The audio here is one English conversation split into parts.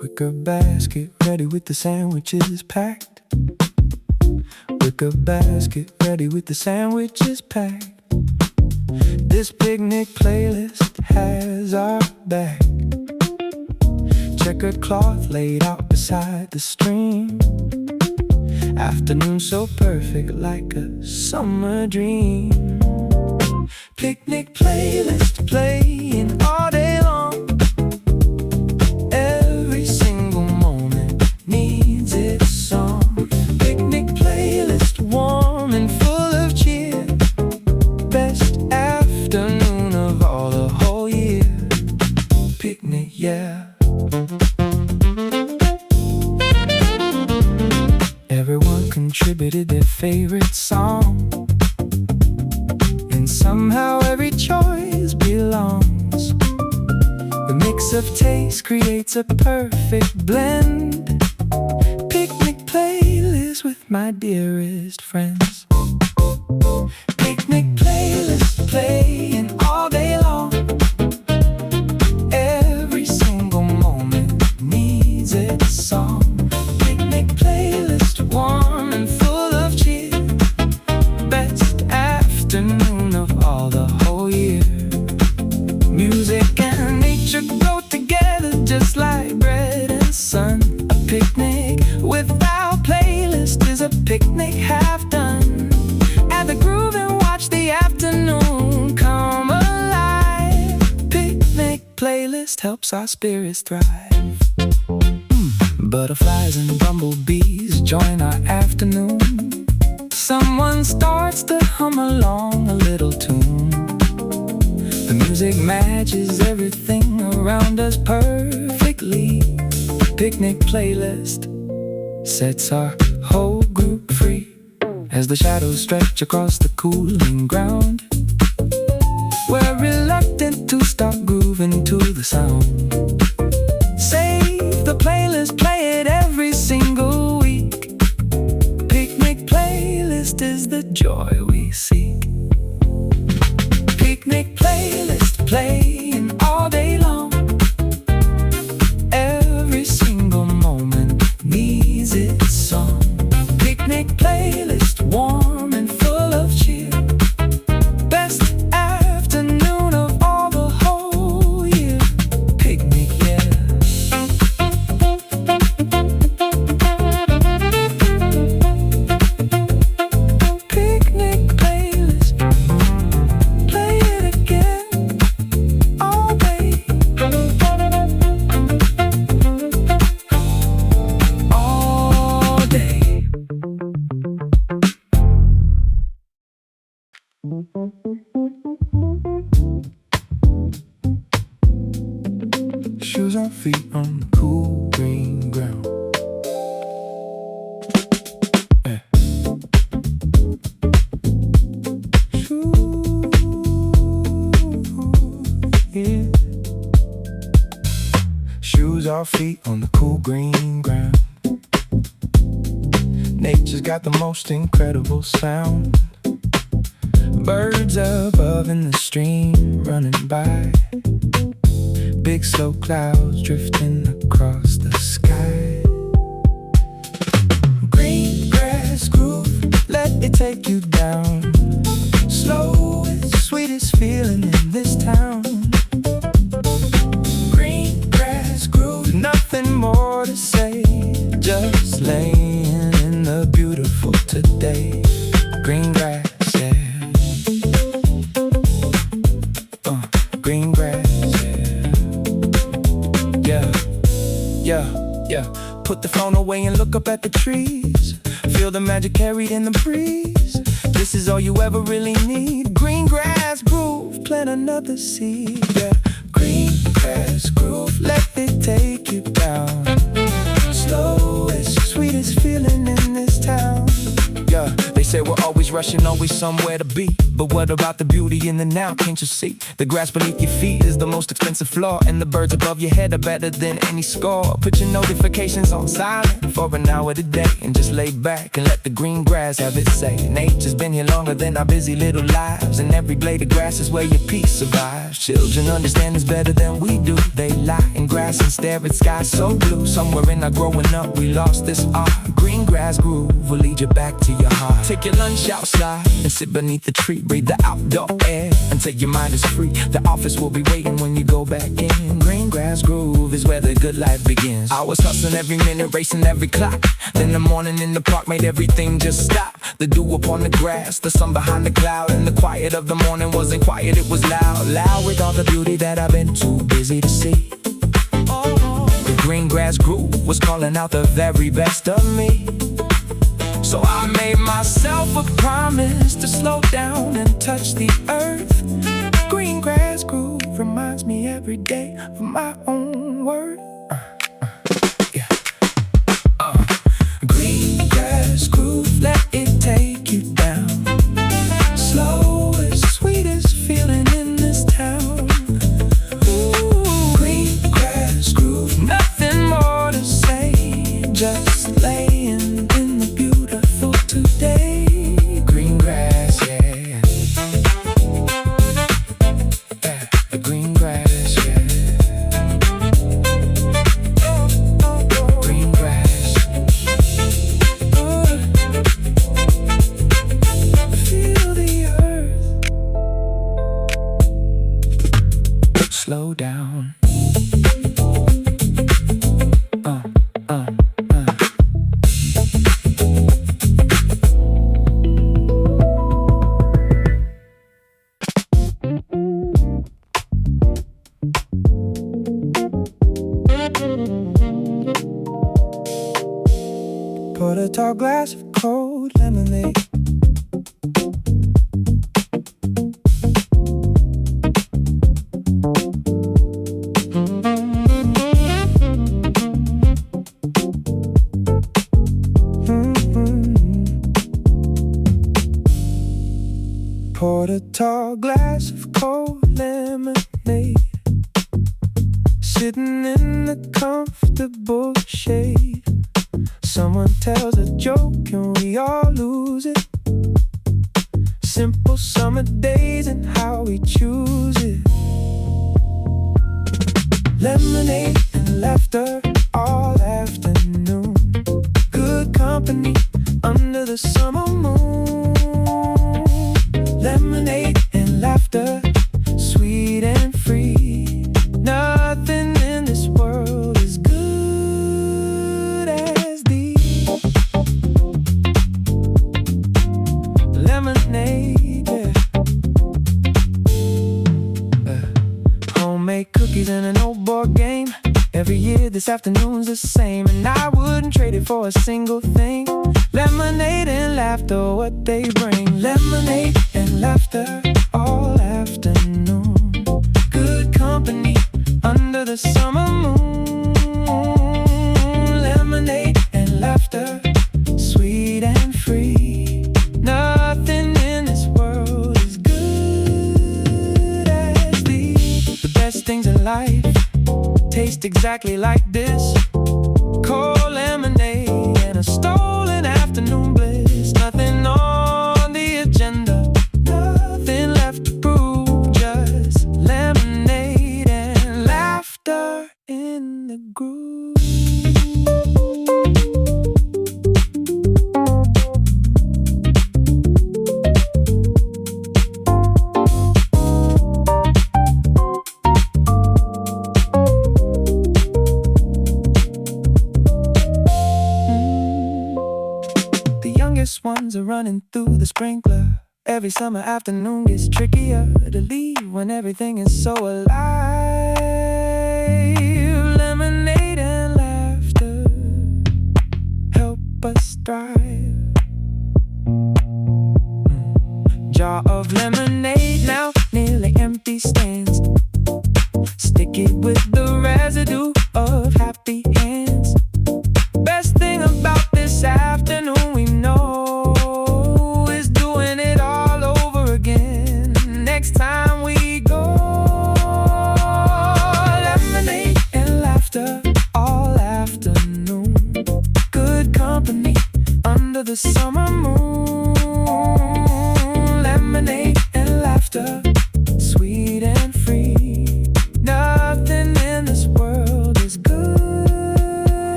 Wicker basket ready with the sandwiches packed. Wicker basket ready with the sandwiches packed. This picnic playlist has our back. Checkered cloth laid out beside the stream. Afternoon so perfect like a summer dream. Picnic playlist playing all day long. Every single moment needs its song. Picnic playlist warm and full of cheer. Best afternoon of all the whole year. Picnic, yeah. Everyone contributed their favorite song, and somehow every choice belongs. The mix of taste creates a perfect blend. Picnic playlist with my dearest friends. Picnic playlist playing all day long. Every single moment needs its song. Picnic playlist warm and full of cheer. Best afternoon of all the whole year. Music and nature go together just like bread and sun. A picnic without playlist is a picnic half done. Add the groove and watch the afternoon come alive. Picnic playlist helps our spirits thrive. Butterflies and bumblebees join our afternoon. Someone starts to hum along a little tune. The music matches everything around us perfectly. Picnic playlist sets our whole group free. As the shadows stretch across the cooling ground, we're reluctant to stop grooving to the sound. Save the playlist, play it every single week. Picnic playlist is the joy we seek. Picnic playlist playing all day long. Every single moment needs its song. Picnic playlist warm and full of cheer. Best afternoon of all the whole year. Picnic, yeah. Picnic playlist, play it again all day. All day. Shoes on feet on cool green ground. Yeah. Shoes off feet on the cool green ground. Nature's got the most incredible sound. Birds above in the stream running by. Big slow clouds drifting across the sky. Green grass groove, let it take you down. Slowest, sweetest feeling in this town. Green grass groove, nothing more to say. Just laying in the beautiful today. Green grass, yeah. Green grass, yeah. Put the phone away and look up at the trees. Feel the magic carried in the breeze. This is all you ever really need. Green grass groove, plant another seed. Yeah, green grass groove, let it take you down. Slowest, sweetest feeling in this town. Yeah, they say we're always rushing, always somewhere to be. But what about the beauty in the now, can't you see? The grass beneath your feet is the most expensive flaw, and the birds above your head are better than any score. Put your notifications on silent for an hour today, and just lay back and let the green grass have its say. Nature's been here longer than our busy little lives, and every blade of grass is where your peace survives. Children understand this better than we do. They lie in grass and stare at skies so blue. Somewhere in our growing up we lost this art. Green grass groove will lead you back to your heart. Take your lunch outside and sit beneath the tree. Breathe the outdoor air until your mind is free. The office will be waiting when you go back in. Green grass groove is where the good life begins. I was hustling every minute, racing every clock. Then the morning in the park made everything just stop. The dew upon the grass, the sun behind the cloud, and the quiet of the morning wasn't quiet, it was loud. Loud with all the beauty that I've been too busy to see. The green grass groove was calling out the very best of me. So I made myself a promise to slow down and touch the earth. Green grass groove reminds me every day of my own word. Green grass groove, let it take you down. Slowest, sweetest feeling in this town. Ooh, green grass groove, nothing more to say, just laying in the beautiful today. Green grass, yeah. The green grass, yeah. Green grass. Feel the earth. Slow down. Pour a tall glass of cold lemonade. Poured a tall glass of cold lemonade, sitting in the comfortable shade. Someone tells a joke and we all lose it. Simple summer days and how we choose it. Lemonade and laughter all afternoon. Good company under the summer moon. Lemonade and laughter, sweet and free. Nothing in this world is good as these. Lemonade, yeah. Homemade cookies and an old board game. Every year this afternoon's the same, and I wouldn't trade it for a single thing. Lemonade and laughter, what they bring. Lemonade and laughter all afternoon. Good company under the summer moon. Lemonade and laughter, sweet and free. Nothing in this world is good as these. The best things in life taste exactly like this. Cold lemonade and a stolen afternoon bliss. Nothing on the agenda, nothing left to prove. Just lemonade and laughter in the groove. Ones are running through the sprinkler. Every summer afternoon gets trickier to leave when everything is so alive. Lemonade and laughter help us thrive. Jar of lemonade now nearly empty stands. Stick it with the residue of happy hands. Best thing about this afternoon we know is doing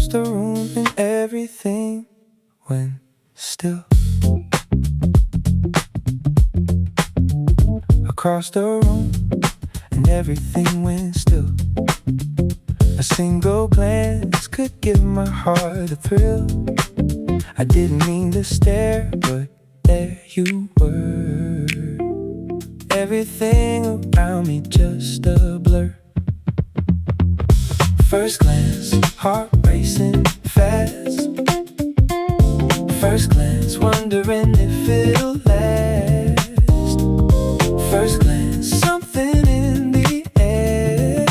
across the room and everything went still. Across the room and everything went still. A single glance could give my heart a thrill. I didn't mean to stare, but there you were. Everything around me just a blur. First glance, heart racing fast. First glance, wondering if it'll last. First glance, something in the air.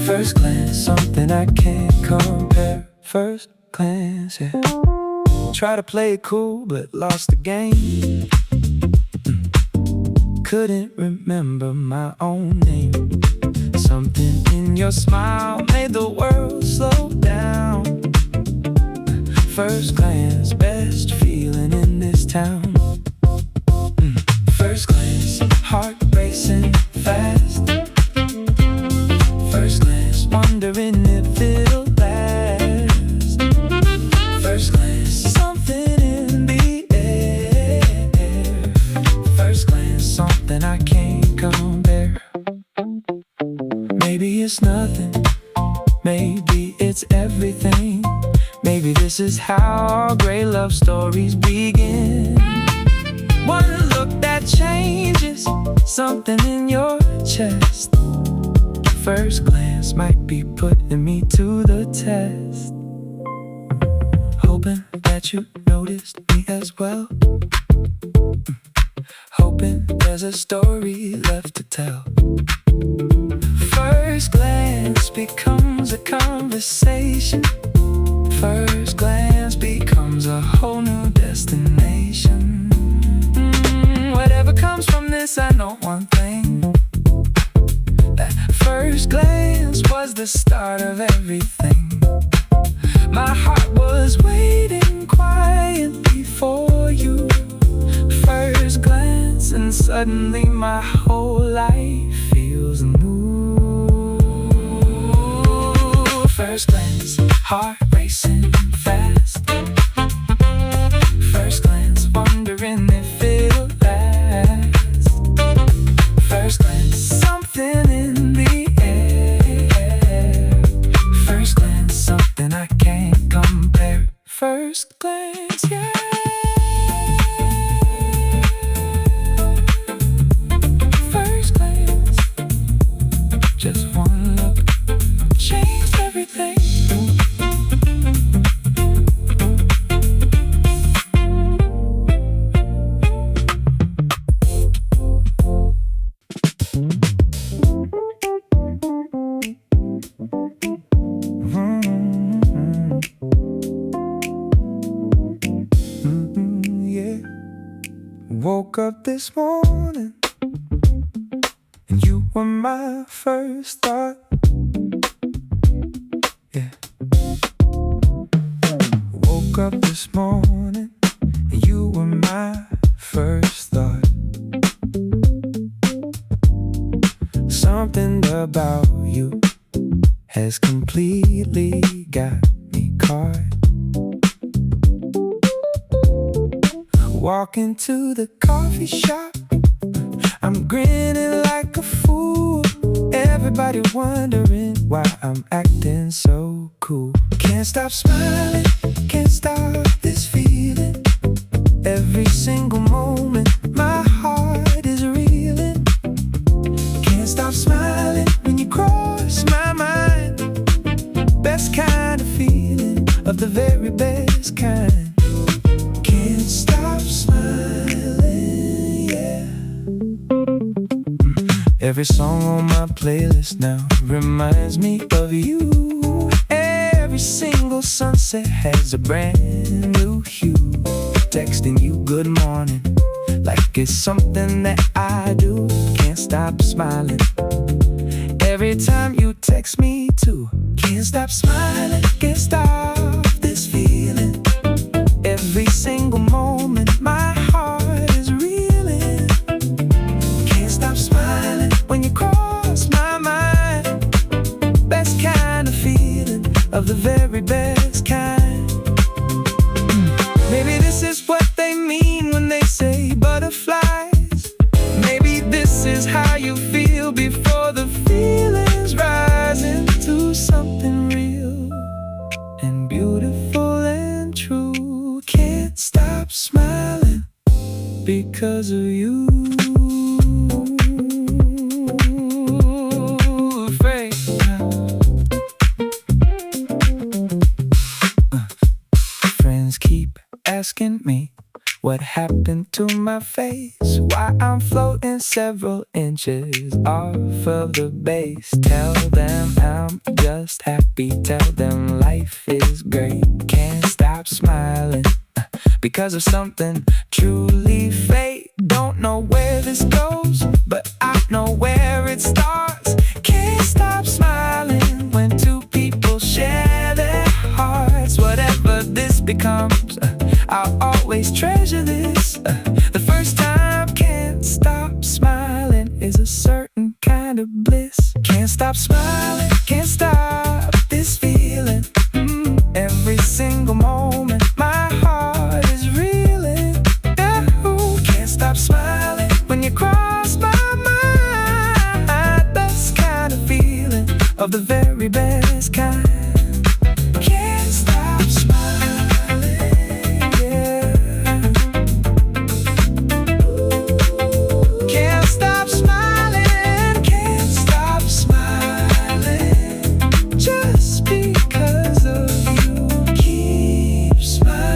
First glance, something I can't compare. First glance, yeah. Try to play it cool, but lost the game. Couldn't remember my own name. Something in your smile made the world slow down. First glance, best feeling in this town. First glance, heart racing fast. First glance, wondering if it'll last. First glance, something in the air. First glance, something I can't compare. Maybe it's nothing, maybe it's everything. Maybe this is how our great love stories begin. One look that changes something in your chest. First glance might be putting me to the test. Hoping that you noticed me as well. Hoping there's a story left to tell. First glance becomes a conversation. First glance becomes a whole new destination. Whatever comes from this, I know one thing. That first glance was the start of everything. My heart was waiting quietly for you. First glance, and suddenly my whole life feels new. First glance, heart racing fast. First glance, wondering if it'll last. First glance, something in the air. First glance, something I can't compare. First glance, yeah. First glance, just one look changed everything. Woke up this morning and you were my first thought. Yeah. Woke up this morning and you were my first thought. Something about you has completely got me caught. Walk into the coffee shop, I'm grinning like a fool. Everybody wondering why I'm acting so cool. Can't stop smiling, can't stop this feeling. Every single moment my heart is reeling. Can't stop smiling when you cross my mind. Best kind of feeling, of the very best kind. Can't stop smiling, yeah. Every song on my playlist now reminds me of you. Every single sunset has a brand new hue. Texting you good morning like it's something that I do. Can't stop smiling every time you text me too. Can't stop smiling, can't stop this feeling. Every single moment my heart is reeling. Can't stop smiling when you cross my mind. Best kind of feeling, of the very because of you. Afraid. Friends keep asking me what happened to my face, why I'm floating several inches off of the base. Tell them I'm just happy, tell them life is great. Can't stop smiling because of something truly fate. Don't know where this goes, but I know where it starts. Can't stop smiling when two people share their hearts. Whatever this becomes, I'll always treasure this. The first time, can't stop smiling is a certain kind of bliss. Can't stop smiling, can't stop this feeling. Every single moment, my heart is reeling. Can't stop smiling when you cross my mind. That's kind of feeling of the very best kind. Can't stop smiling, yeah. Can't stop smiling, can't stop smiling. Just because of you, keep smiling.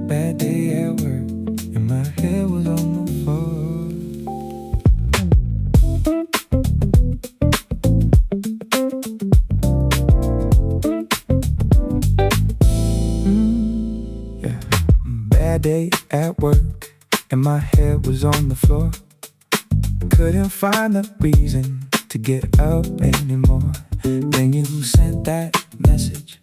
Bad day at work, and my head was on the floor. Yeah. Bad day at work, and my head was on the floor. Couldn't find the reason to get up anymore. Then you sent that message,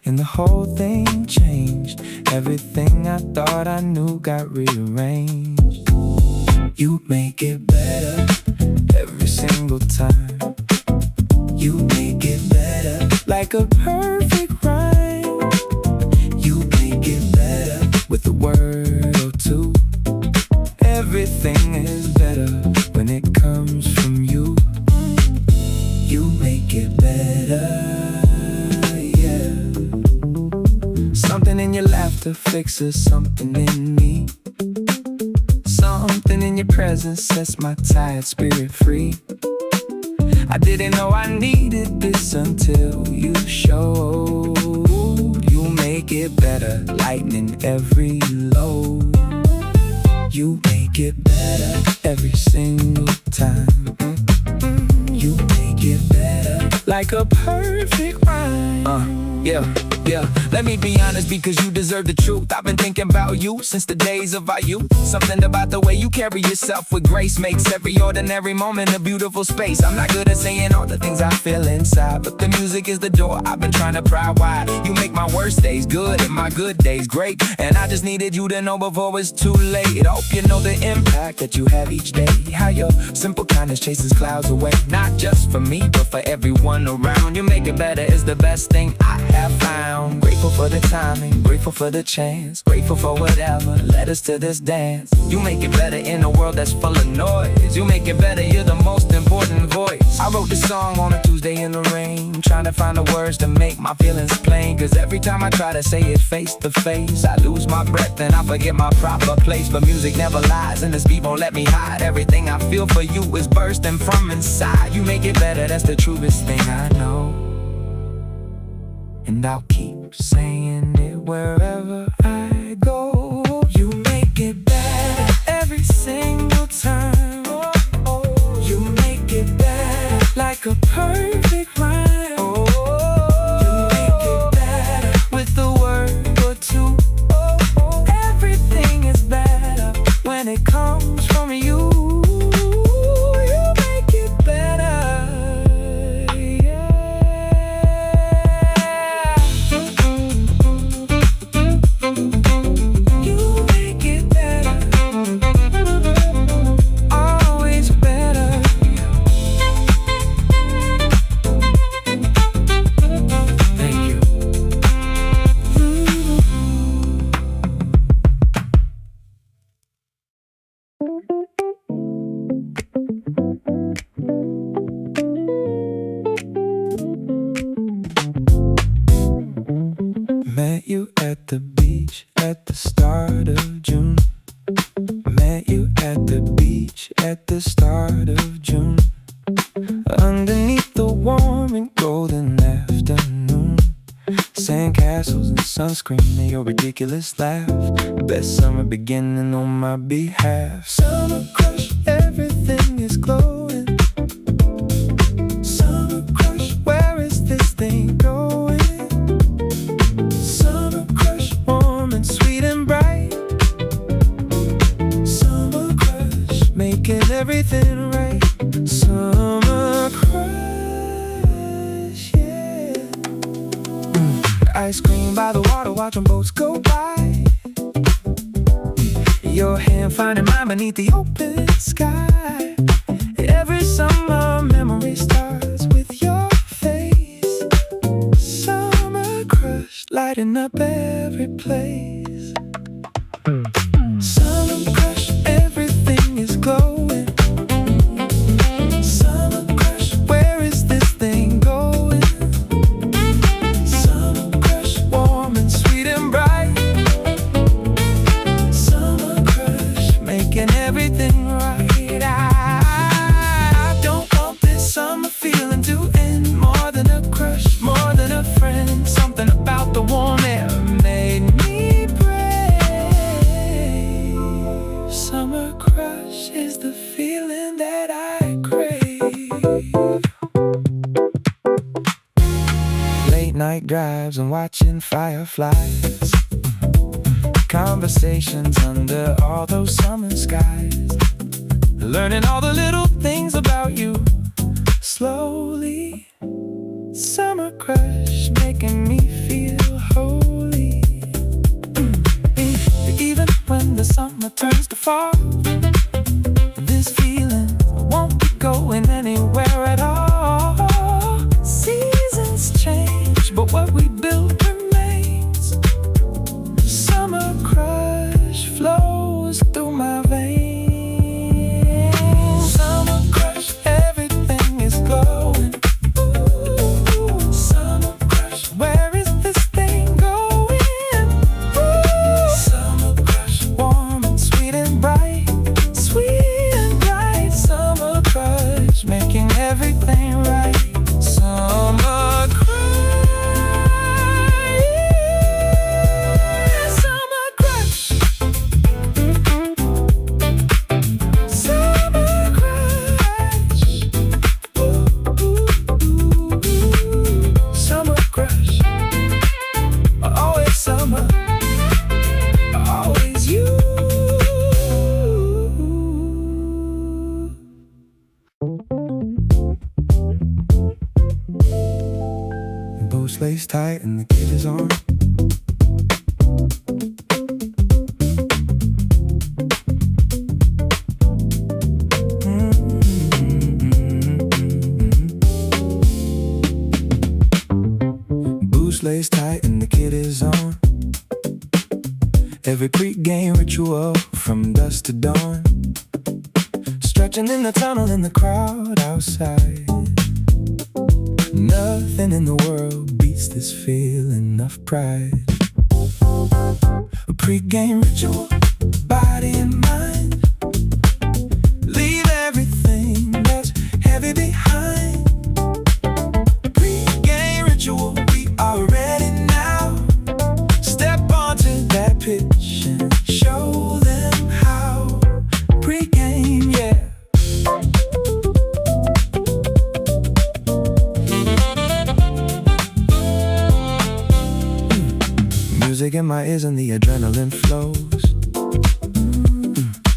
and the whole thing changed. Everything I thought I knew got rearranged. You make it better every single time. You make it better like a perfect rhyme. You make it better with a word or two. Everything is better when it comes from you. You make it better. Something in your laughter fixes something in me. Something in your presence sets my tired spirit free. I didn't know I needed this until you showed. You make it better, lightening every load. You make it better every single time. You make it better like a perfect rhyme. Yeah, let me be honest because you deserve the truth. I've been thinking about you since the days of our youth. Something about the way you carry yourself with grace makes every ordinary moment a beautiful space. I'm not good at saying all the things I feel inside, but the music is the door I've been trying to pry wide. You make my worst days good and my good days great, and I just needed you to know before it's too late. Hope you know the impact that you have each day. How your simple kindness chases clouds away. Not just for me, but for everyone around. You make it better is the best thing I have found. Grateful for the timing, grateful for the chance, grateful for whatever led us to this dance. You make it better in a world that's full of noise. You make it better, you're the most important voice. I wrote this song on a Tuesday in the rain, trying to find the words to make my feelings plain. Cause every time I try to say it face to face, I lose my breath and I forget my proper place. But music never lies and this beat won't let me hide. Everything I feel for you is bursting from inside. You make it better, that's the truest thing I know. And I'll keep saying it wherever I go. You make it better every single time. You make it better like a perfect rhyme. You make it better with a word or two. Everything is better when it comes from you. You make it better. tassels and sunscreen and your ridiculous laugh. Best summer beginning on my behalf. Summer crush, everything is glowing. Summer crush, where is this thing going? Summer crush, warm and sweet and bright. Summer crush, making everything right. Summer crush, yeah. Ice cream by the water, watching boats go by. Your hand finding mine beneath the open sky. Every summer memory starts with your face. Summer crush, lighting up every place. Summer crush, everything is glowing. Summer crush, where is this thing going? Summer crush, warm and sweet and bright. Summer crush, making everything right. I don't want this summer feeling to end. More than a crush, more than a friend. Something about the warm air made me brave. Summer crush is the feeling that I crave. Late night drives and watching fireflies. Conversations under all those summer skies. Learning all the little things about you slowly. Summer crush making me feel holy. Even when the summer turns to fall, this feeling won't be going anywhere at all. Seasons change, but what we built remains. Summer crush flows through my veins. Summer crush, everything is glowing. Ooh, summer crush, where is this thing going? Ooh, summer crush, warm and sweet and bright. Sweet and bright. Summer crush, making everything right. Summer crush. Summer crush. Summer crush. Ooh, ooh, ooh, ooh. Summer crush. Always summer. Always you. Boots laced tight and the kid is on. Boots laced tight and the kid is on. Every pre-game ritual from dusk to dawn. Stretching in the tunnel in the crowd outside. Nothing in the world beats this feeling of pride. A pre-game ritual, body and mind. Leave everything that's heavy behind. A pre-game ritual, we are ready now. Step onto that pitch and show them how. Pre-game, yeah. Music in my ears and the adrenaline flows.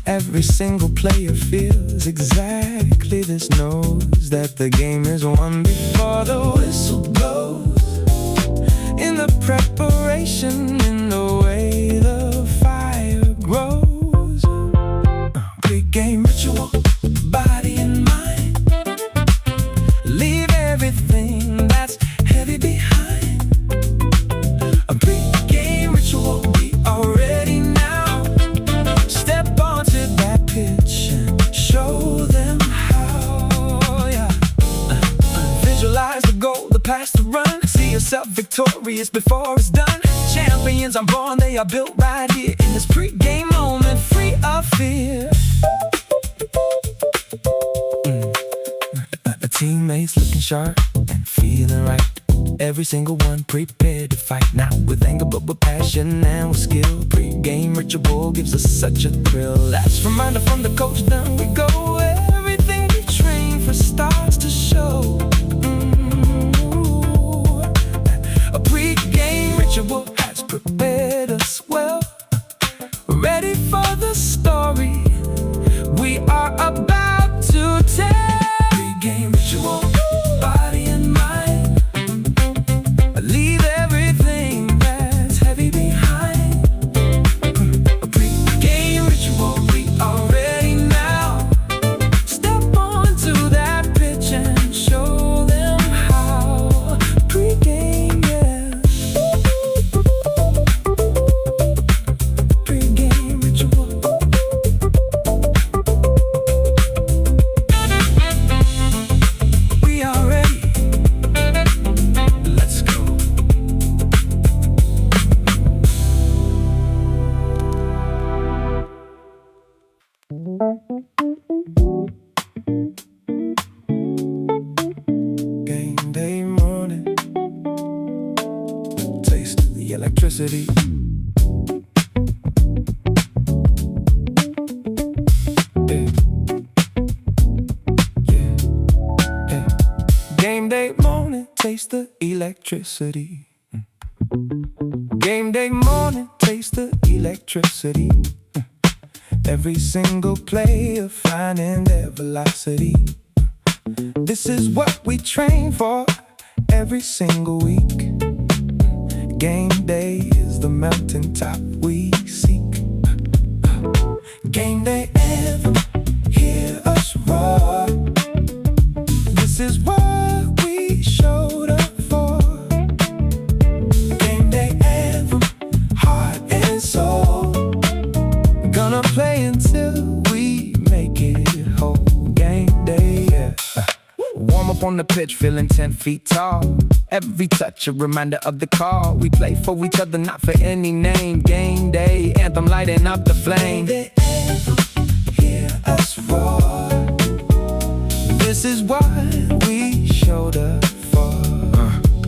Every single player feels exactly this, knows that the game is won before the whistle blows. In the preparation, in the way the fire grows. Pre-game ritual, body and mind. Leave everything that's heavy behind. A pre-game ritual, we are ready now. Step onto that pitch and show them how, yeah. Visualize the goal, the pass to run. See yourself victorious before it's done. Champions are born, they are built right here. In this pre-game moment, free of fear. The teammates looking sharp and feeling right. Every single one prepared to fight, not with anger but with passion and with skill. Pre-game ritual gives us such a thrill. Last reminder from the coach, down we go. Everything we train for starts to show. A pre-game ritual has prepared us well, ready for the story we are about to tell. Pre-game ritual, body and mind. Leave everything that's heavy behind. A pre-game ritual, we are ready now. Step onto that pitch and show them how. Pre-game, yeah. Pre-game ritual. We are ready. Let's go. Game day morning, taste of the electricity. Yeah. Yeah. Yeah. Game day morning, taste the electricity. Game day morning, taste the electricity. Every single player finding their velocity. This is what we train for every single week. Game day is the mountaintop we seek. Game day anthem, hear us roar. This is what we showed up for. Game day anthem, heart and soul. Gonna play until we make it whole. Game day, yeah. Warm up on the pitch, feeling 10 feet tall. Every touch a reminder of the call. We play for each other, not for any name. Game day anthem, lighting up the flame. The anthem, hear us roar. This is what we showed up for.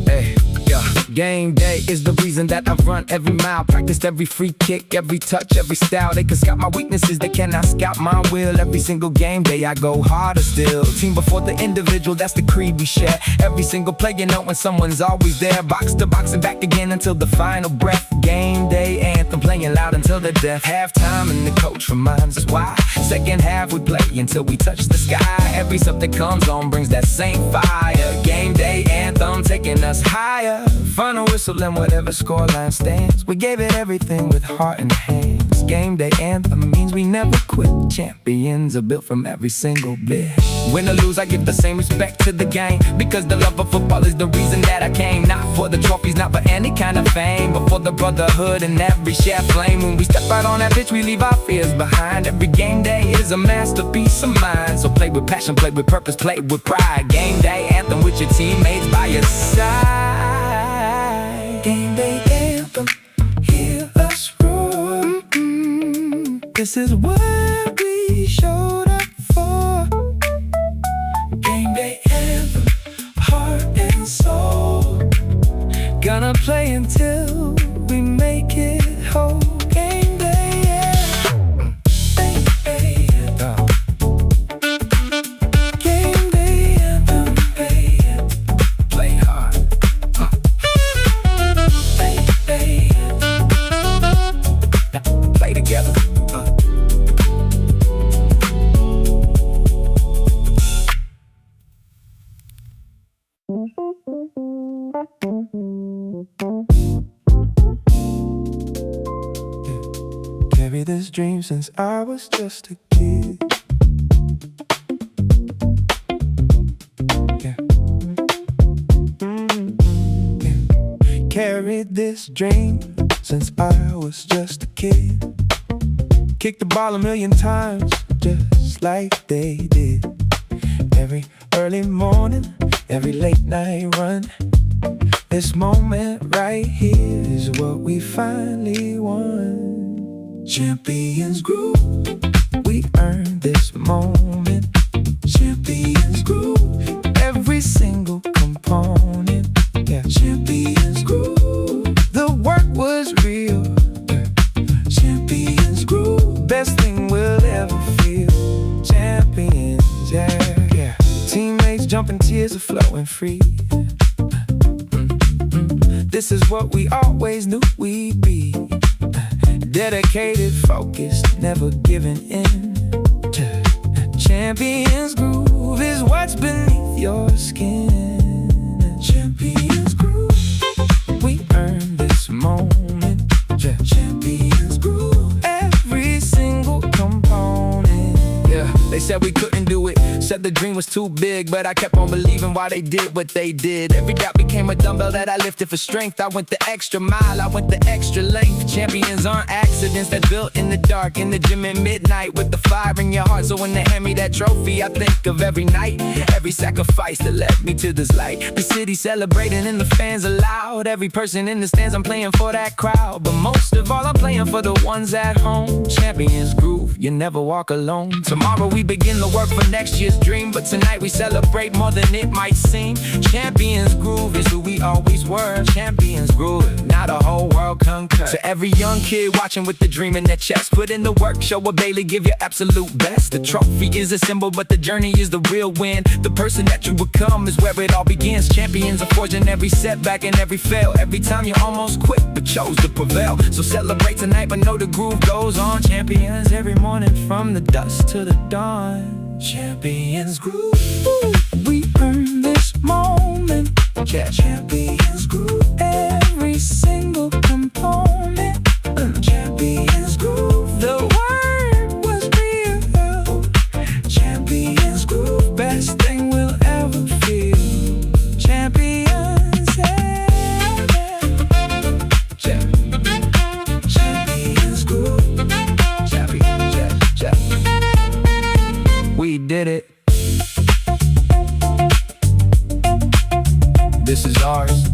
Hey, yeah. Game day is the reason that I run every mile. Practiced every free kick, every touch, every style. They can scout my weaknesses, they cannot scout my will. Every single game day I go harder still. Team before the individual, that's the creed we share. Every single player knowing someone's always there. Box to box and back again until the final breath. Game day anthem playing loud until the death. Halftime and the coach reminds us why. Second half we play until we touch the sky. Every sub that comes on brings that same fire. Game day anthem taking us higher. Final whistle and whatever scoreline stands. We gave it everything with heart and hands. Game day anthem means we never quit. Champions are built from every single bit. Win or lose, I give the same respect to the game, because the love of football is the reason that I came. Not for the trophies, not for any kind of fame, but for the brotherhood and every shared flame. When we step out on that pitch, we leave our fears behind. Every game day is a masterpiece of mine. So play with passion, play with purpose, play with pride. Game day anthem with your teammates by your side. Game day anthem, hear us roar. This is what we showed up for. Game day anthem, heart and soul. Gonna play until we make it whole. Game day, yeah. Game day anthem. Game day anthem, babe. Play hard. Game day anthem. Now play together. Carry this dream since I was just a kid. Yeah. Yeah. Carried this dream since I was just a kid. Kicked the ball a million times, just like they did. Every early morning, every late night run. This moment right here is what we finally won. Champions grew, we earned this moment. Champions grew, every single component. Yeah. this is what we always knew we'd be. Dedicated, focused, never giving in. Champions groove is what's beneath your skin. Champions groove, we earn this moment. Champions groove, every single component. Yeah, they said we couldn't do it, said the dream was too big, but I kept on believing while they did what they did. Every doubt became a dumbbell that I lifted for strength. I went the extra mile, I went the extra length. Champions aren't accidents, they're built in the dark, in the gym at midnight, with the fire in your heart. So when they hand me that trophy, I think of every night, every sacrifice that led me to this light. The city celebrating and the fans are loud. Every person in the stands, I'm playing for that crowd, but most of all, I'm playing for the ones at home. Champions groove, you never walk alone. Tomorrow we begin the work for next year's dream, but tonight we celebrate more than it might seem. Champions groove is who we always were. Champions groove, now the whole world concur. To every young kid watching with the dream in their chest, put in the work, show up daily, give your absolute best. The trophy is a symbol, but the journey is the real win. The person that you become is where it all begins. Champions are forging every setback and every fail. Every time you almost quit, but chose to prevail. So celebrate tonight, but know the groove goes on. Champions every morning from the dusk to the dawn. Champions groove, we earn this moment. Champions groove, every single component. Champions groove, the word was real. Champions groove, best thing we'll ever feel. Champions, champions groove, we did it. This is ours.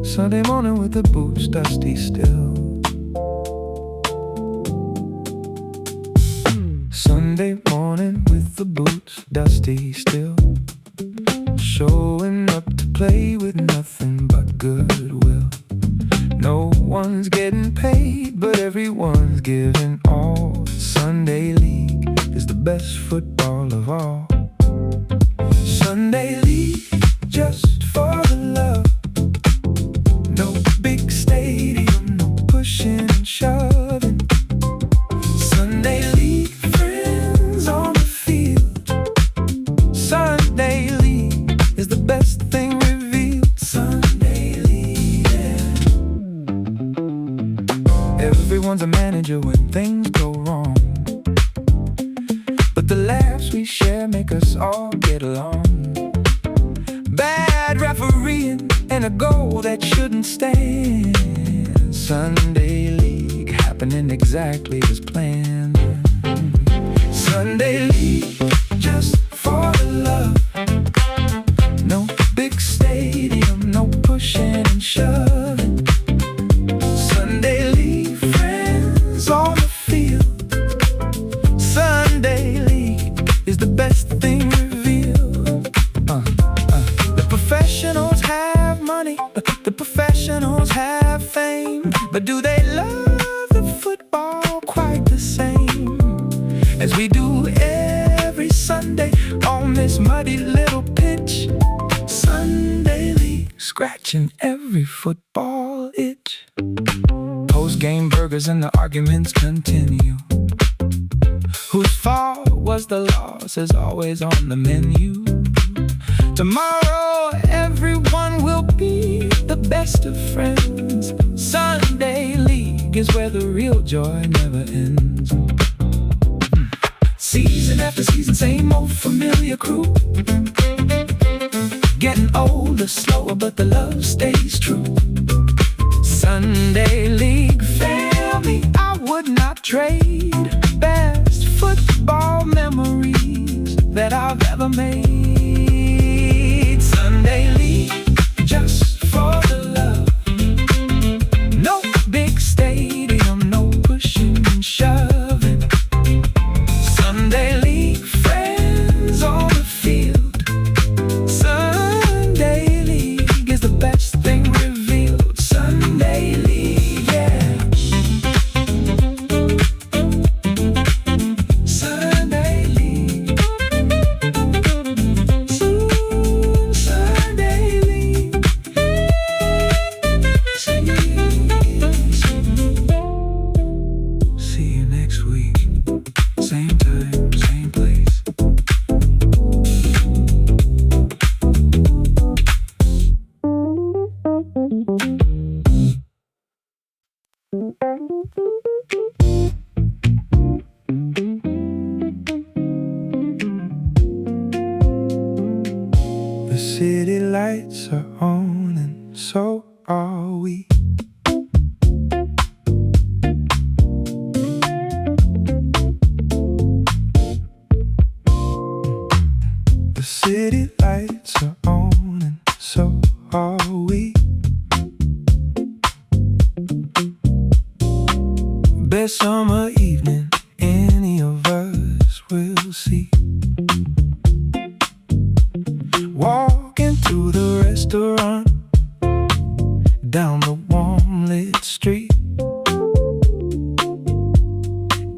Sunday morning with the boots dusty still. Sunday morning with the boots dusty still. Showing up to play with nothing but goodwill. No one's getting paid, but everyone's giving all. Sunday League is the best football of all. Sunday League, just for the love. No big stadium, no pushing and shoving. Sunday League, friends on the field. Sunday League is the best thing revealed. Sunday League, yeah. Everyone's a manager when things go wrong, but the laughs we share make us all get along. Bad refereeing and a goal that shouldn't stand. Sunday League happening exactly as planned. Sunday League, just for the love. No big stadium, no pushing and shoving. Sunday League, friends on the field. Sunday League is the best thing revealed. The professionals have money, the professionals have fame, but do they love the football quite the same as we do every Sunday on this muddy little pitch? Sunday League, scratching every football itch. Post-game burgers and the arguments continue. Whose fault was the loss is always on the menu. Tomorrow everyone will be the best of friends. Sunday League is where the real joy never ends. Season after season, same old familiar crew. Getting older, slower, but the love stays true. Sunday League family, I would not trade. Best football memories that I've ever made. Sunday League, just for the love. No big stadium, no pushing and shoving. Sunday League, friends on the field. Sunday The city lights are on and so are we. The city lights are on and so are we. Best summer evening any of us will see. Walking to the restaurant down the warm lit street.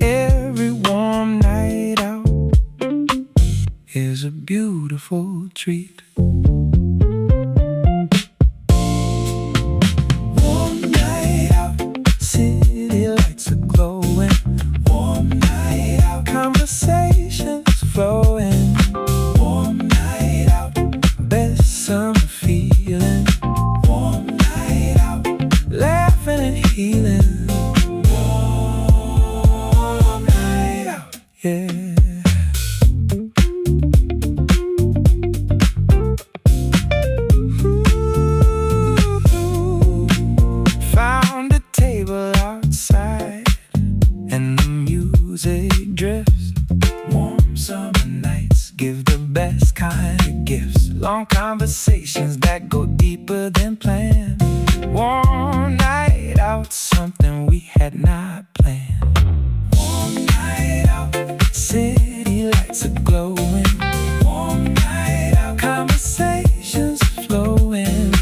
Every warm night out is a beautiful treat. Warm night out, city lights are glowing. Warm night out, conversations flowing. Warm night out, best summer feeling. Warm night out, laughing and healing. Warm night out, yeah. Found a table outside and the music drifts. Warm summer nights give the best kind of gifts. Long conversations that go deeper than planned. Warm night out, something we had not planned. Warm night out, city lights are glowing. Warm night out, conversations flowing.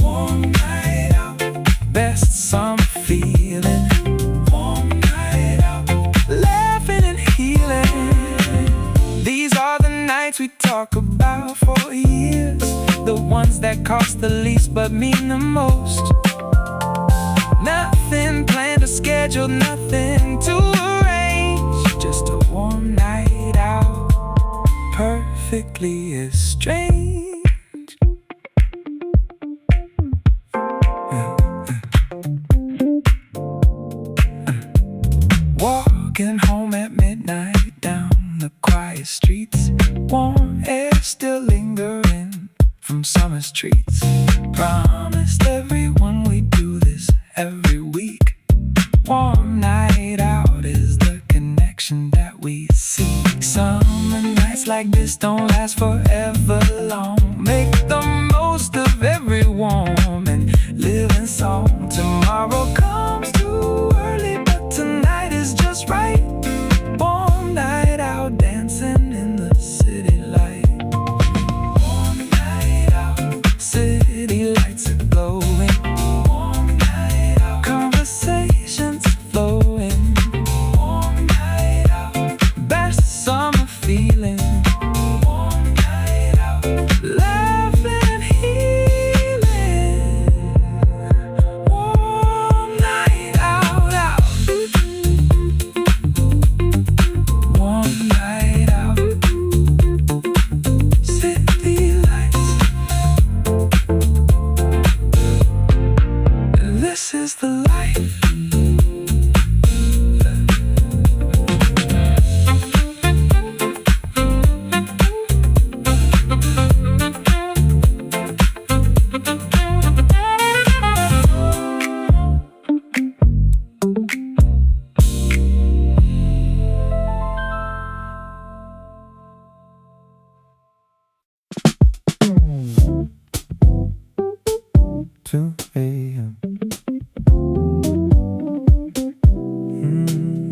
Warm night out, best summer feeling. Warm night out, laughing and healing. These are the nights we talk about for years. The ones that cost the least but mean the most. Nothing planned or scheduled, nothing to arrange. Just a warm night out, perfectly estranged. Walking home at midnight down the quiet streets. Warm air still lingering from summer's treats. Promised everyone we'd do this every week. Warm night out is the connection that we seek. Summer nights like this don't last forever long. Make the most of every warm and living song. Tomorrow comes too early, but tonight is just right. Warm night out, dancing in the city light. Warm night out, city lights are glowing. Warm night out, conversations flowing. Warm night out, best summer feeling. Warm night out, laughing and healing. Warm night out, out. Warm night out, city lights. This is the life. Two a.m.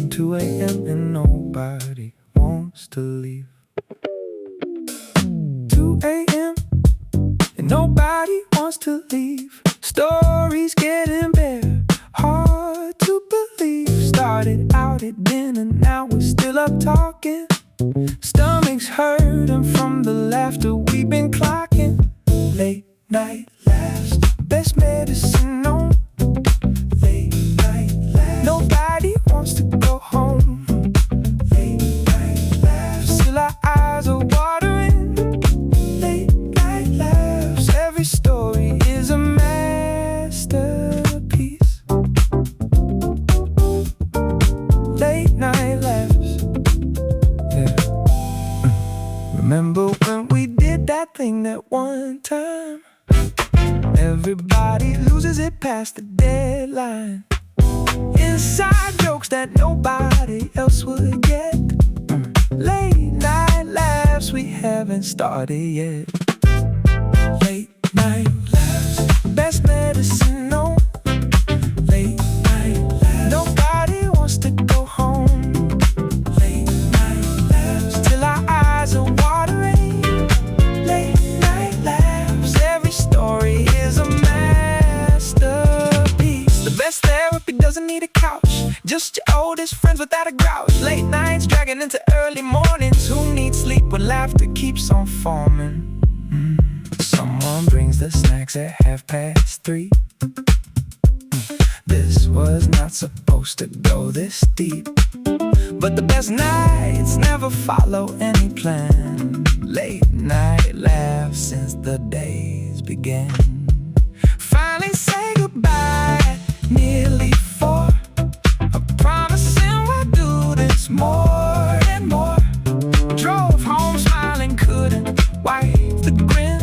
2 a.m. and nobody wants to leave. 2 a.m. and nobody wants to leave. Stories getting bare, hard to believe. Started out at dinner, now we're still up talking. Stomachs hurting from the laughter we've been clocking. Late night laughs, best medicine known. Late night laughs, nobody wants to go home. Late night laughs, till our eyes are watering. Late night laughs, every story is a masterpiece. Late night laughs, yeah. Remember when we did thing that one time everybody loses it past the deadline. Inside jokes that nobody else would get. Late night laughs we haven't started yet. Late night laughs, best medicine known. Late night laughs, nobody wants to go home. Late night laughs, till our eyes are watering. Late night laughs, every story is a masterpiece. The best therapy doesn't need a couch, just your oldest friends without a grouch. Late nights dragging into early mornings. Who needs sleep when laughter keeps on forming? Someone brings the snacks at 3:30. This was not supposed to go this deep, but the best nights never follow any plan. Late night laughs since the days began. Finally say goodbye at nearly 4. Promising we'll do this more and more. Drove home smiling, couldn't wipe the grin.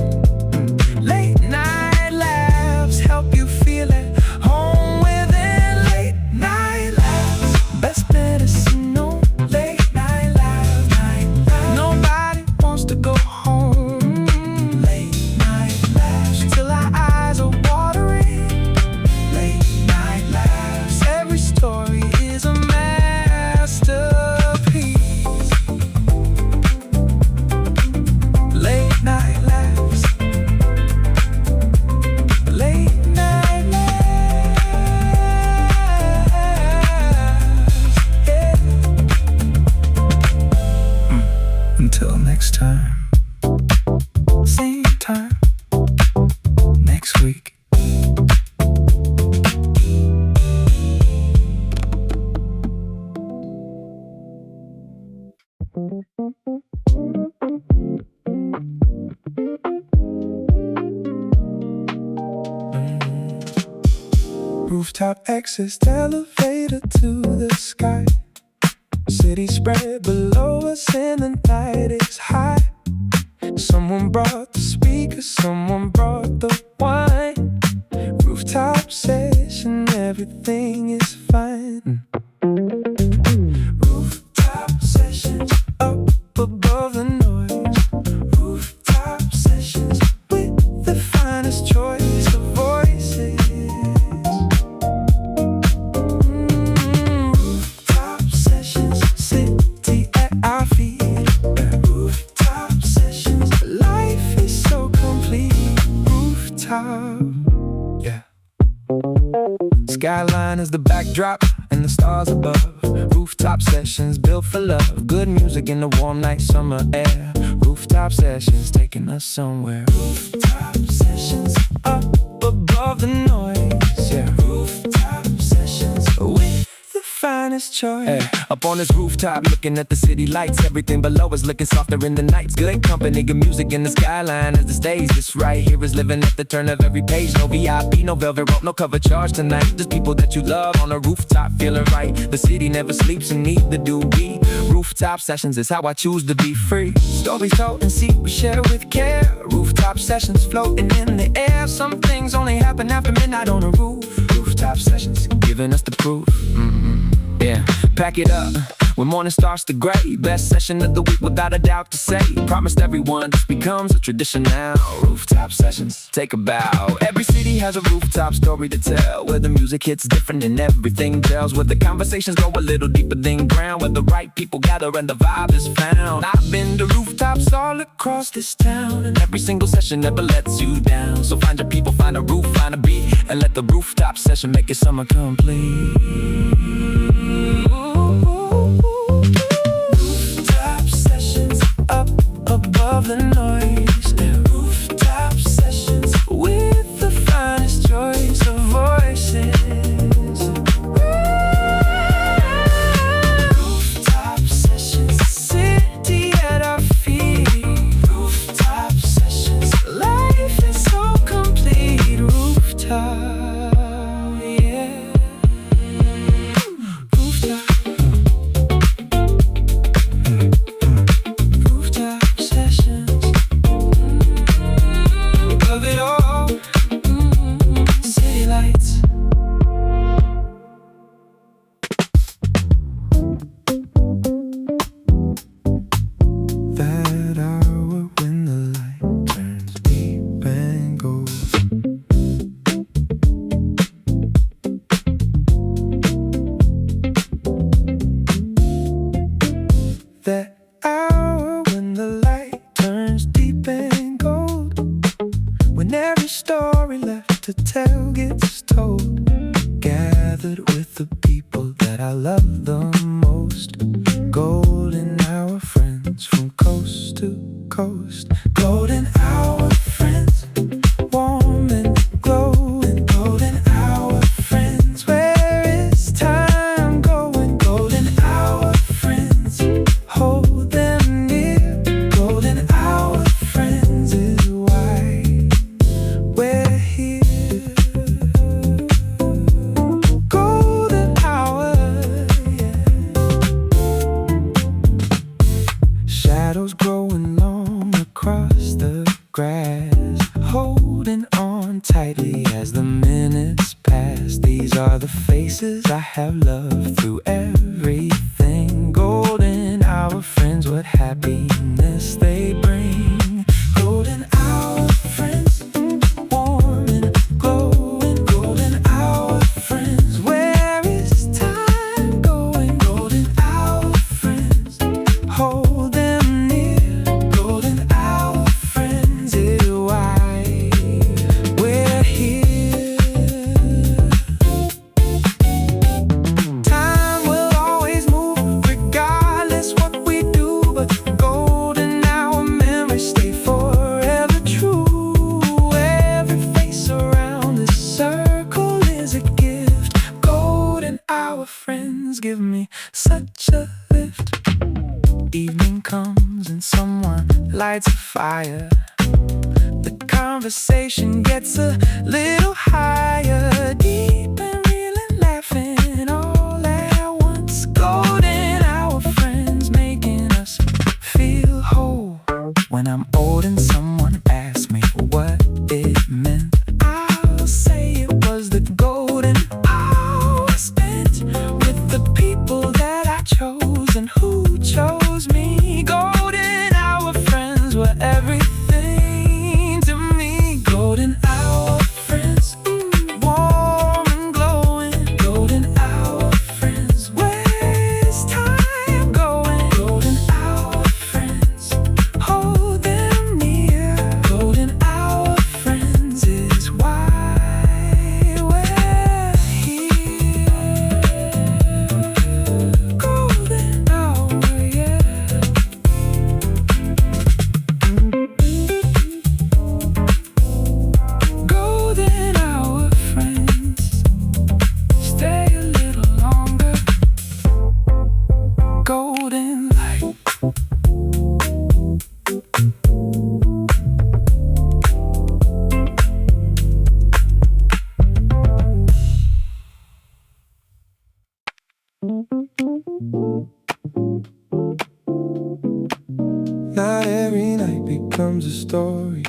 Late night laughs help you feel at home within. Late night laughs, best medicine known. Late night laughs, nobody wants to go home. Late night laughs, till our eyes are watering. Late night laughs, every story is a masterpiece. Late night laughs, late night laughs, yeah. Until next time, same time next week. Rooftop access, elevator to the sky. City spread below us and the night is high. Someone brought the speakers, someone brought the wine. Rooftop session, everything is fine. Rooftop sessions, up above the noise. Rooftop sessions, with the finest choice of voices. Rooftop sessions, city at our feet. Rooftop sessions, life is so complete. Rooftop, yeah. Skyline is the backdrop and the stars above. Rooftop sessions built for love. Good music in the warm night summer air. Rooftop sessions taking us somewhere. Rooftop sessions up above the noise. Yeah. Rooftop sessions with the finest choice. Hey, up on this rooftop looking at the city lights. Everything below is looking softer in the nights. Good company, good music in the skyline as the stage. This right here is living at the turn of every page. No VIP, no velvet rope, no cover charge tonight. Just people that you love on a rooftop feeling right. The city never sleeps and neither do we. Rooftop sessions is how I choose to be free. Stories told and secrets shared with care. Rooftop sessions floating in the air. Some things only happen after midnight on a roof. Rooftop sessions giving us the proof. Yeah, pack it up when morning starts to gray. Best session of the week without a doubt to say. Promised everyone this becomes a tradition now. Rooftop sessions, take a bow. Every city has a rooftop story to tell, where the music hits different and everything tells, where the conversations go a little deeper than ground, where the right people gather and the vibe is found. I've been to rooftops all across this town, and every single session never lets you down. So find your people, find a roof, find a beat, and let the rooftop session make your summer complete. Rooftop sessions up above the noise. Rooftop sessions with the finest choice of voices. Rooftop sessions, city at our feet. Rooftop sessions, life is so complete. Rooftop, yeah. to tell gets told. Gathered with the people that I love the most. Golden hour friends from coast to coast. Golden hour friends, warm and glowing. Golden hour friends, where is time going? Golden hour friends, hold them near. Golden hour friends is why we're here. Golden hour, yeah. Shadows growing long across the grass, holding on tightly as the minutes pass. These are the faces I have loved through everything. Golden hour friends, what happiness they bring. Golden hour friends, warm and glowing. Golden hour friends, where is time going? Golden hour friends, hold them near. Golden hour friends is why we're here. Time will always move regardless what we do, but golden hour memories stay forever true. Every face around this circle is a gift. Golden hour friends give me such a lift. Evening comes and someone lights a fire. The conversation gets a little higher, deep and real and laughing all at once. Golden hour friends making us feel whole. When I'm old and someone asks me what it meant, I'll say it was the golden hour spent with the people that I chose and who chose me. Golden hour friends were everything to me. Golden hour friends, warm and glowing. Golden hour friends, where's time going? Golden hour friends, hold them near. Golden hour friends is why we're here. Golden hour, yeah. Golden hour friends, stay a little longer. Golden light. Not every night becomes a story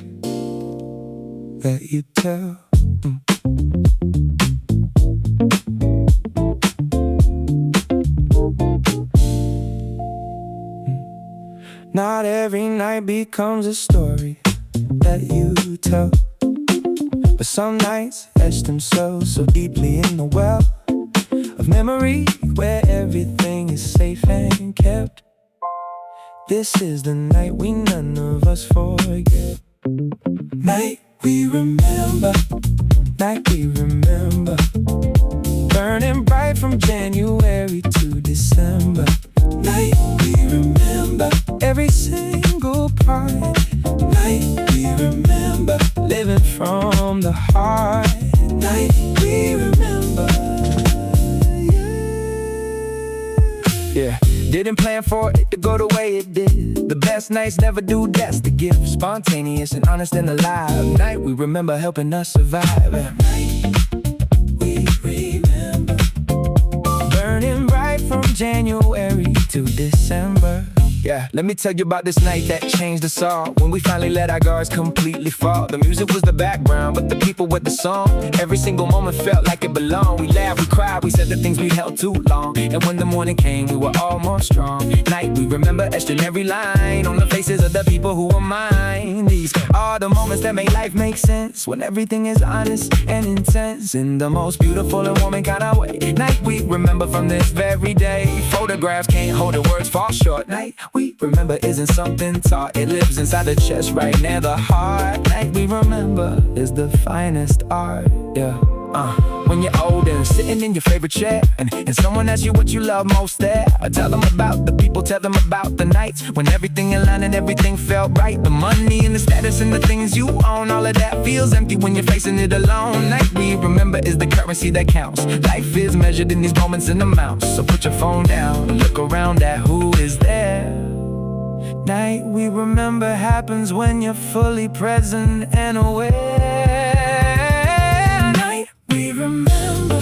that you tell. Not every night becomes a story that you tell. But some nights etch themselves so deeply in the well of memory where everything is safe and kept. This is the night we none of us forget. Night we remember, night we remember. Burning bright from January to December. Night we remember, every single part. Night we remember, living from the heart. Night we remember, yeah. Didn't plan for it to go the way it did. The best nights never do, that's the gift. Spontaneous and honest and alive. Night we remember helping us survive. Night we remember, burning bright from January to December. Yeah, let me tell you about this night that changed us all. When we finally let our guards completely fall. The music was the background, but the people were the song. Every single moment felt like it belonged. We laughed, we cried, we said the things we held too long. And when the morning came, we were all more strong. Night, we remember etched in every line on the faces of the people who were mine. These are the moments that make life make sense, when everything is honest and intense in the most beautiful and warming kind of way. Night, we remember from this very day. Photographs can't hold it, words fall short. Night, we remember isn't something taught. It lives inside the chest right near the heart. Night we remember is the finest art, yeah. When you're old and sitting in your favorite chair, and someone asks you what you love most there, tell them about the people, tell them about the nights when everything aligned and everything felt right. The money and the status and the things you own, all of that feels empty when you're facing it alone. Night we remember is the currency that counts. Life is measured in these moments and amounts. So put your phone down, look around at who is there. Night we remember happens when you're fully present and aware. We remember,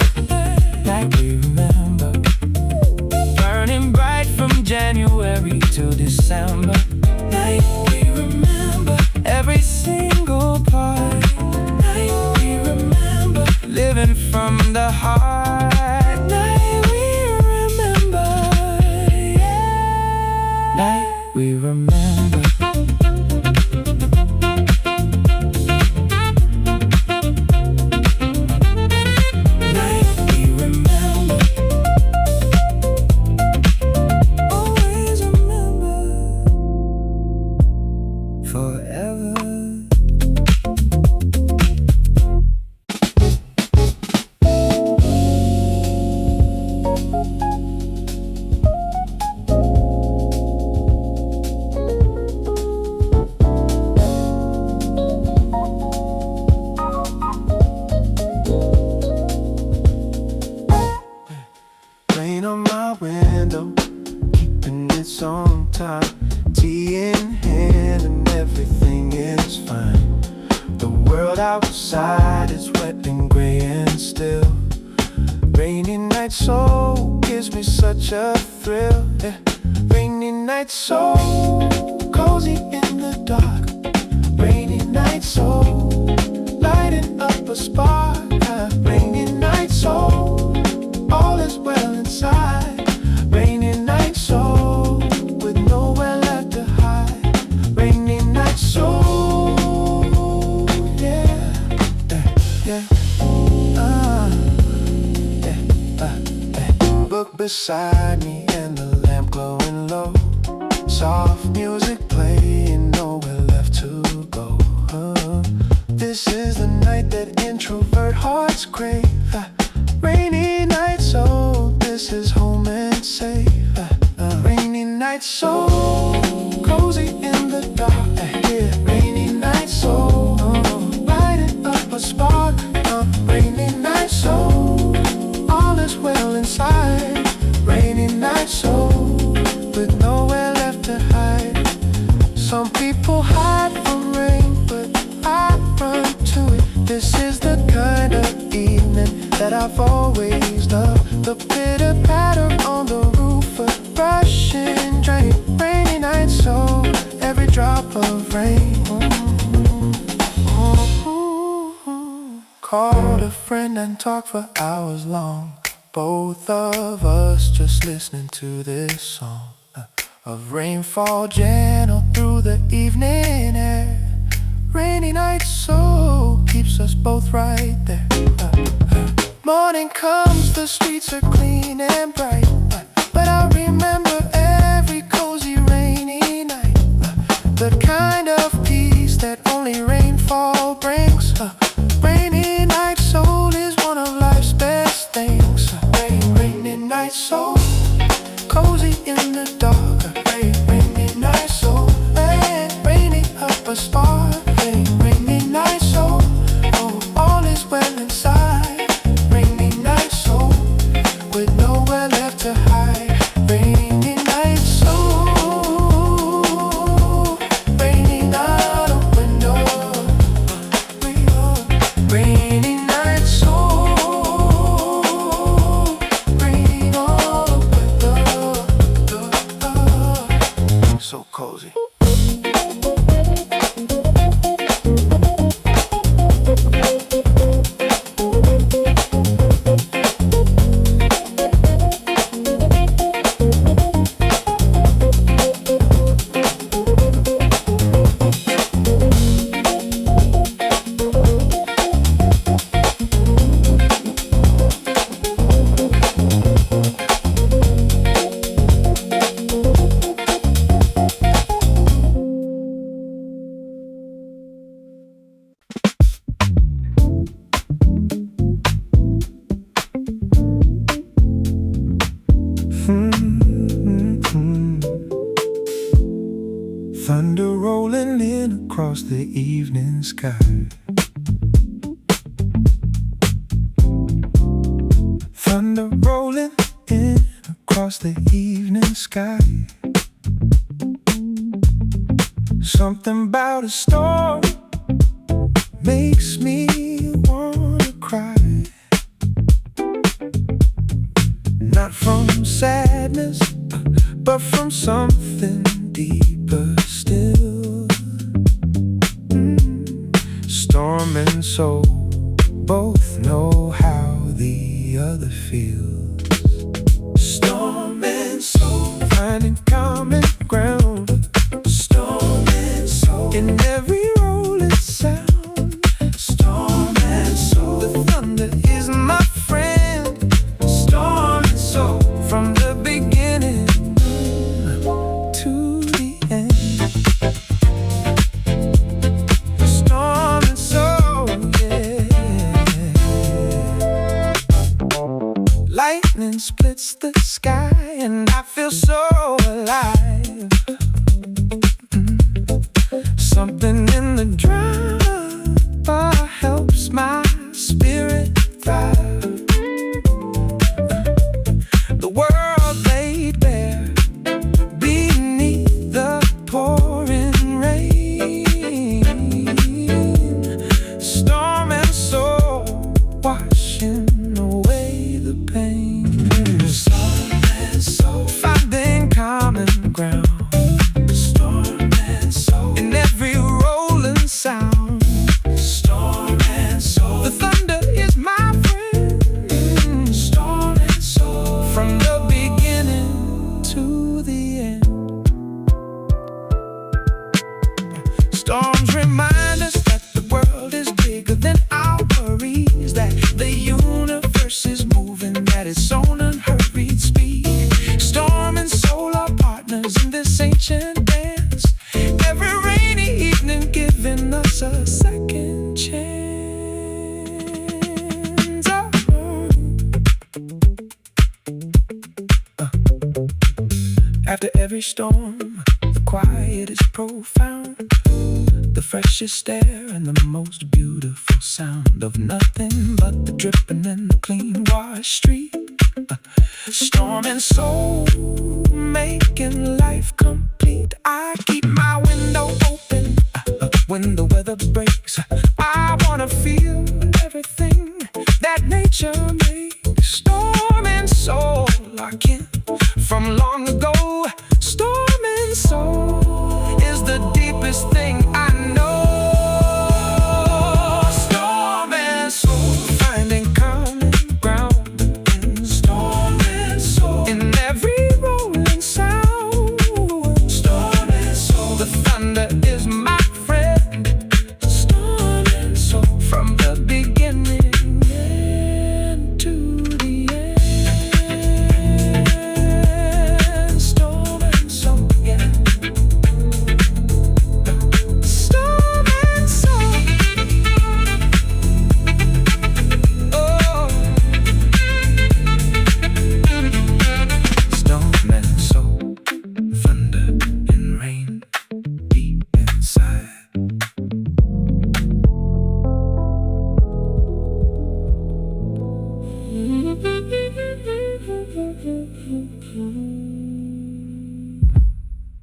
like we remember, burning bright from January to December. Night we remember, every single part. Night we remember, living from the heart. Night we remember, yeah. Night we remember. Outside it's wet and gray and still. Rainy night so gives me such a thrill, yeah. Rainy night so cozy in the dark. Rainy night so lighting up a spark, yeah. Rainy night so all is well inside. Rainy night so with nowhere left to hide. Rainy night so book beside me and the lamp glowing low. Soft music playing, nowhere left to go. This is the night that introvert hearts crave. Rainy night so this is home and safe. Rainy night so cozy in the dark, yeah. Rainy night so lighting up a spark. Rainy night so all is well inside. Rainy night so with nowhere left to hide. Some people hide from rain, but I run to it. This is the kind of evening that I've always loved. The pitter patter on the roof, a rushing drain. Rainy night so every drop of rain. Called a friend and talked for hours long. Both of us just listening to this song of rainfall gentle through the evening air. Rainy night so keeps us both right there. Morning comes, the streets are clean and bright, but I remember every cozy rainy night. The kind of peace that only rainfall brings. Rainy night soul is one of life's best things. Rainy night so cozy in the dark. Rainy night so rainy up a spark. Rainy night so all is well inside. Rainy night so with nowhere left to hide. Rainy night so raining out a window. evening sky. Thunder rolling in across the evening sky. Something about a storm makes me wanna cry. Not from sadness, but from something deeper still. Storm and soul both know how the other feels. Storm and soul finding common ground. Storm and soul in every rolling sound. Storm and soul, the thunder is my friend. Storm and soul from the beginning to the end. Storm and soul, yeah. Lightning splits the sky and I feel so alive. Something in the drama helps my spirit thrive. The world laid bare beneath the pouring rain. Storm and soul washing away the pain. Storm and soul finding common ground. Storm and soul in every rolling sound. Storm and soul, the thunder is my friend. Storm and soul from the beginning to the end. Storms remind us that the world is bigger than our worries, that the universe is moving at its own unhurried speed. Storm and soul are partners in this ancient dance, every rainy evening giving us a second chance. After every storm, the quiet is profound. The freshest air and the most beautiful sound of nothing but the dripping and the clean washed street. Storm and soul making life complete. I keep my window open when the weather breaks. I wanna feel everything that nature makes. Storm and soul are kin from long ago. Storm and soul is the deepest thing I know. Storm and soul finding common ground. Storm and soul in every rolling sound. Storm and soul, the thunder is my friend. Storm and soul from the beginning to the end. Storm and soul, yeah. Storm and soul. Oh. Storm and soul, thunder and rain deep inside.